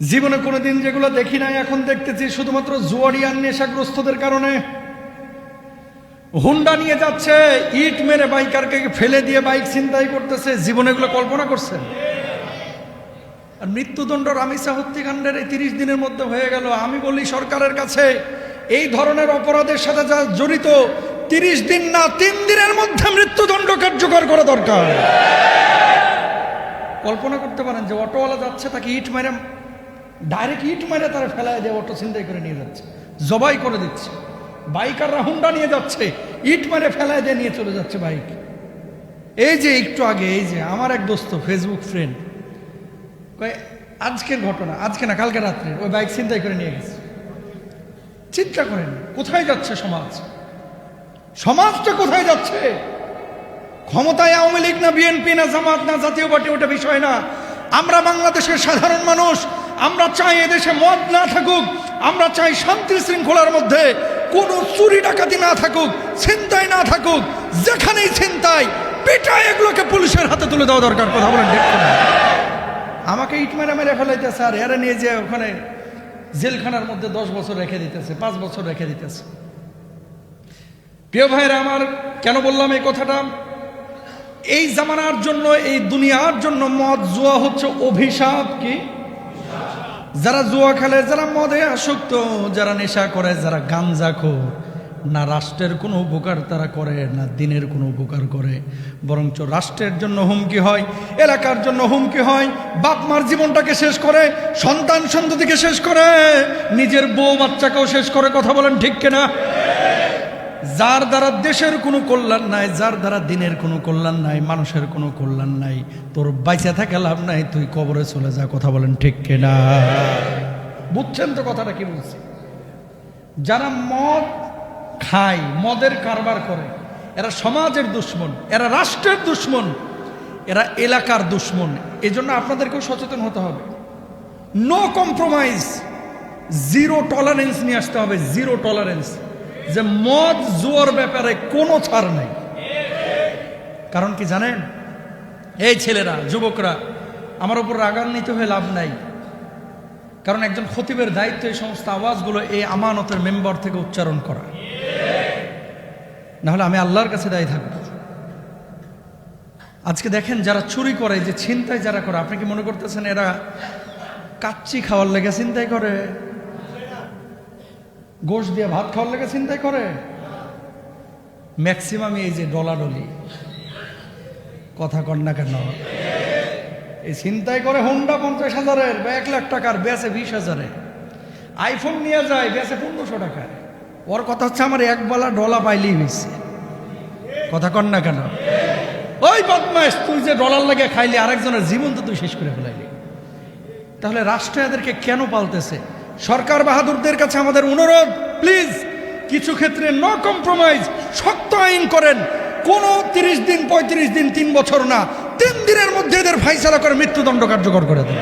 জীবনে কোনোদিন যেগুলো দেখি নাই এখন দেখতেছি, শুধুমাত্র জুয়ারিয়ান নেশাগ্রস্তদের কারণে। হুন্ডা নিয়ে যাচ্ছে, ইট মেরে বাইকারকে ফেলে দিয়ে বাইক ছিনতাই করতেছে। জীবনে এগুলো কল্পনা করছেন? আর মৃত্যুদণ্ড রামিসা হত্যাকাণ্ডের এই 30 দিনের মধ্যে হয়ে গেল। আমি বলি সরকারের কাছে, এই ধরনের অপরাধের সাথে যা জড়িত 30 দিন না 3 দিনের মধ্যে মৃত্যুদণ্ড কার্যকর করা দরকার। কল্পনা করতে পারেন যে অটোওয়ালা যাচ্ছে, তাকে ইট মেরে, ডাইরেক্ট ইট মেরে তারা ফেলায় দিয়ে অটো ছিনতাই করে নিয়ে যাচ্ছে, জবাই করে দিচ্ছে। বাইকাররা হুন্ডা নিয়ে যাচ্ছে, ইট মেরে ফেলায় দিয়ে নিয়ে চলে যাচ্ছে বাইক। এই যে একটু আগে, এই যে আমার এক দোস্ত ফেসবুক ফ্রেন্ড, আজকের ঘটনা, আজকে না কালকে রাত্রে, ওই বাইক ছিনতাই করে নিয়ে গেছে। চিন্তা করেন কোথায় যাচ্ছে সমাজ? সমাজটা কোথায় যাচ্ছে? ক্ষমতায় আওয়ামী লীগ না বিএনপি না জামাত না জাতীয় পার্টি, ওটা বিষয় না। আমরা বাংলাদেশের সাধারণ মানুষ, আমরা চাই এদেশে মদ না থাকুক, আমরা চাই শান্তি শৃঙ্খলার মধ্যে কোনো চুরি ডাকাতি না থাকুক, ছিনতাই না থাকুক। যেখানেই ছিনতাই, পিটায় এগুলোকে পুলিশের হাতে তুলে দেওয়া দরকার। কথা বলেন দেখুন, আমাকে ইট মেরে মেরে ফেলাইতেছে, আর এরা নিয়ে যে ওখানে জেলখানার মধ্যে 10 বছর রেখে দিতেছে, 5 বছর রেখে দিতেছে। প্রিয় ভাইরা আমার, কেন বললাম এই কথাটা? এই জামানার জন্য, এই দুনিয়ার জন্য মদ জুয়া হচ্ছে অভিশাপ। কি? যারা জুয়া খেলে, যারা মদে আসক্ত, যারা নেশা করে, যারা গাঞ্জাখোর, না রাষ্ট্রের কোনো উপকার তারা করে, না দিনের কোনো উপকার করে, বরঞ্চ রাষ্ট্রের জন্য হুমকি হয়, এলাকার জন্য হুমকি হয়, বাপ মার জীবনটাকে শেষ করে, সন্তান সন্ততিকে শেষ করে, নিজের বউ বাচ্চাকেও শেষ করে। কথা বলেন ঠিক কিনা? যার দ্বারা দেশের কোনো কল্যাণ নাই, যার দ্বারা দিনের কোনো কল্যাণ নাই, মানুষের কোনো কল্যাণ নাই, তোর বাইচে থাকে লাভ নাই, তুই কবরে চলে যা। কথা বলেন ঠিক কিনা? বুঝছেন তো কথাটা কি বলছি? যারা মদ খায়, মদের কারবার করে, এরা সমাজের দুশ্মন, এরা রাষ্ট্রের দুশ্মন, এরা এলাকার দুশ্মন। এজন্য আপনাদেরকেও সচেতন হতে হবে। নো কম্প্রোমাইজ, জিরো টলারেন্স নিয়ে আসতে হবে। জিরো টলারেন্স, যে মদ জুয়ার ব্যাপারে কোনো ছাড় নাই। কারণ কি জানেন? এই ছেলেরা, যুবকরা, আমার উপর রাগান্বিত হয়ে লাভ নাই। কারণ একজন খতিবের দায়িত্ব এই সমস্ত আওয়াজগুলো এই আমানতের মেম্বার থেকে উচ্চারণ করা, নাহলে আমি আল্লাহর কাছে দায়ী থাকবো। আজকে দেখেন যারা চুরি করে, যে ছিনতাই যারা করে, আপনি কি মনে করতেছেন এরা কাচ্চি খাওয়ার লেগে ছিনতাই করে? গোশ দিয়ে ভাত খাওয়ার লেগে ছিনতাই করে? ম্যাক্সিমাম এই যে ডলাডলি, কথা কন না কেন, এই ছিনতাই করে হুন্ডা 50,000-এর বা 1 লাখ টাকার, বেচে 20,000-এ। আইফোন নিয়ে যায়, বেচে 1500 টাকায়। ওর কথা হচ্ছে আমার একবেলা ডলা পাইলেই হয়েছে। কথা কন না কেন? ওই বদমাইশ, তুই যে ডলার লাগে খাইলি, আরেকজনের জীবন তো তুই শেষ করে ফেলাইলি। তাহলে রাষ্ট্র এদেরকে কেন পালতেছে? সরকার বাহাদুরদের কাছে আমাদের অনুরোধ, প্লিজ কিছু ক্ষেত্রে নো কম্প্রোমাইজ, শক্ত আইন করেন। কোনো 30 দিন 35 দিন 3 বছর না, 3 দিনের মধ্যে এদের ফাইসালা করে মৃত্যুদণ্ড কার্যকর করে দেন।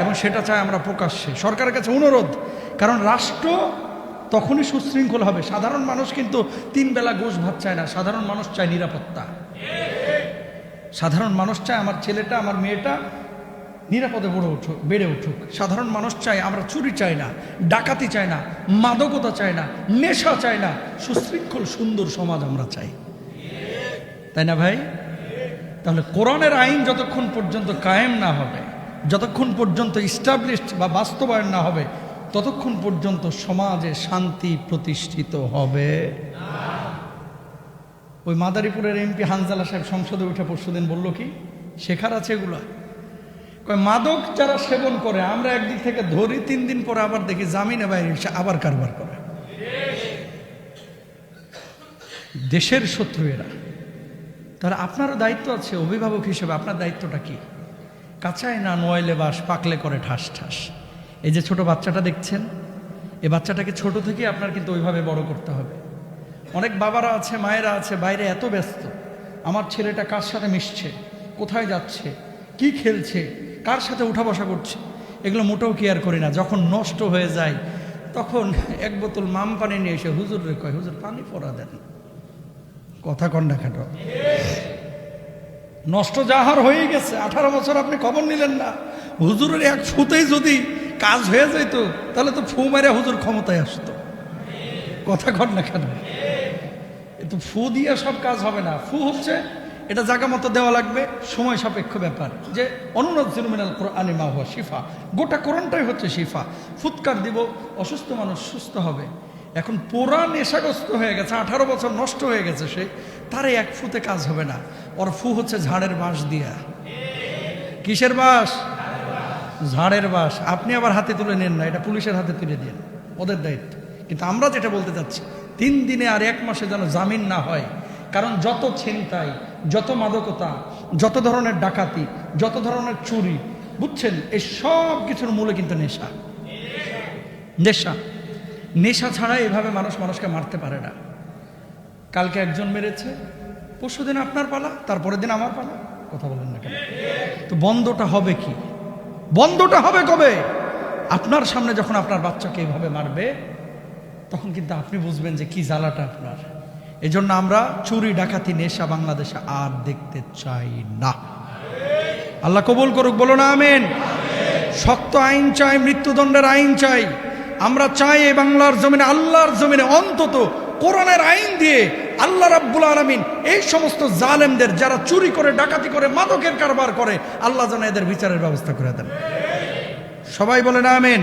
এবং সেটা চাই আমরা প্রকাশ্যে, সরকারের কাছে অনুরোধ। কারণ রাষ্ট্র তখনই সুশৃঙ্খল হবে। সাধারণ মানুষ কিন্তু 3 বেলা গোশ ভাত চায় না। সাধারণ মানুষ চায় নিরাপত্তা। সাধারণ মানুষ চায় আমার ছেলেটা, আমার মেয়েটা নিরাপদে বেড়ে উঠুক। সাধারণ মানুষ চায়, আমরা চুরি চাই না, ডাকাতি চাই না, মাদকতা চাই না, নেশা চাই না, সুশৃঙ্খল সুন্দর সমাজ আমরা চাই। তাই না ভাই? তাহলে কোরআনের আইন যতক্ষণ পর্যন্ত কায়েম না হবে, যতক্ষণ পর্যন্ত ইস্টাবলিশড বা বাস্তবায়ন না হবে, ততক্ষণ পর্যন্ত সমাজে শান্তি প্রতিষ্ঠিত হবে না। ওই মাদারীপুরের এমপি হানজালা সাহেব সংসদে উঠে পরশুদিন বলল কি, শেখার আছে এগুলা। মাদক যারা সেবন করে, আমরা একদিক থেকে ধরি, 3 দিন পরে আবার দেখি জামিনে বাইরে এসে আবার কারবার করে। দেশের শত্রু এরা। তাহলে আপনারও দায়িত্ব আছে অভিভাবক হিসেবে। আপনার দায়িত্বটা কি? কাঁচায় না নোয়াইলে বাস, পাকলে করে ঠাস ঠাস। এই যে ছোট বাচ্চাটা দেখছেন, এই বাচ্চাটাকে ছোট থেকে আপনার কিন্তু ওইভাবে বড় করতে হবে। অনেক বাবারা আছে, মায়েরা আছে, বাইরে এত ব্যস্ত, আমার ছেলেটা কার সাথে মিশছে, কোথায় যাচ্ছে, কি খেলছে, কার সাথে উঠা বসা করছে, এগুলো মোটেও কেয়ার করি না। যখন নষ্ট হয়ে যায়, তখন 1 বোতল মাম পানি নিয়ে এসে হুজুরে কয়, হুজুর পানি পরা দেন। কথা কন না কেন? নষ্ট যাহার হয়ে গেছে, 18 বছর আপনি খবর নিলেন না, হুজুরের এক ফুতেই যদি কাজ হয়ে যেত তাহলে তো ফু মেরে হুজুর ক্ষমতায় আসতো। কথা কর না কেন? তো ফু দিয়ে সব কাজ হবে না। ফু হচ্ছে এটা জায়গা মতো দেওয়া লাগবে, সময় সাপেক্ষ ব্যাপার। যে অনুনাজ্জিলু মিনাল কুরআনি মা হুয়া শিফা, গোটা কোরআনটাই হচ্ছে শিফা। ফুৎকার দিব, অসুস্থ মানুষ সুস্থ হবে। এখন পুরা নেশাগ্রস্ত হয়ে গেছে, 18 বছর নষ্ট হয়ে গেছে সে, তারে এক ফুতে কাজ হবে না। ওর ফু হচ্ছে ঝাড়ের বাঁশ দিয়া। কিসের বাঁশ? ঝাড়ের বাঁশ। আপনি আবার হাতে তুলে নেন না, এটা পুলিশের হাতে তুলে দিন, ওদের দায়িত্ব। কিন্তু আমরা যেটা বলতে চাচ্ছি, 3 দিনে আর 1 মাসে যেন জামিন না হয়। কারণ যত ছিনতাই, যত মাদকতা, যত ধরনের ডাকাতি, যত ধরনের চুরি, বুঝছেন, এই সব কিছুর মূলে কিন্তু নেশা। নেশা নেশা ছাড়া এভাবে মানুষ মানুষকে মারতে পারে না। কালকে একজন মেরেছে, পরশুদিন আপনার পালা, তারপরের দিন আমার পালা। কথা বলেন না কেন? তো বন্ধটা হবে কি? বন্ধটা হবে কবে? আপনার সামনে যখন আপনার বাচ্চাকে এইভাবে মারবে, তখন কিন্তু আপনি বুঝবেন যে কি জ্বালাটা আপনার। এজন্য আমরা চুরি ডাকাতি নেশা বাংলাদেশে আর দেখতে চাই না। আল্লাহ কবুল করুক, বলো না আমিন। শক্ত আইন চাই, মৃত্যুদণ্ডের আইন চাই। আমরা চাই এই বাংলার জমিনে, আল্লাহর জমিনে অন্তত কোরআনের আইন দিয়ে আল্লাহ রাব্বুল আলামিন এই সমস্ত জালেমদের, যারা চুরি করে, ডাকাতি করে, মাদকের কারবার করে, আল্লাহ যেন এদের বিচারের ব্যবস্থা করে দেন। সবাই বলে না আমিন।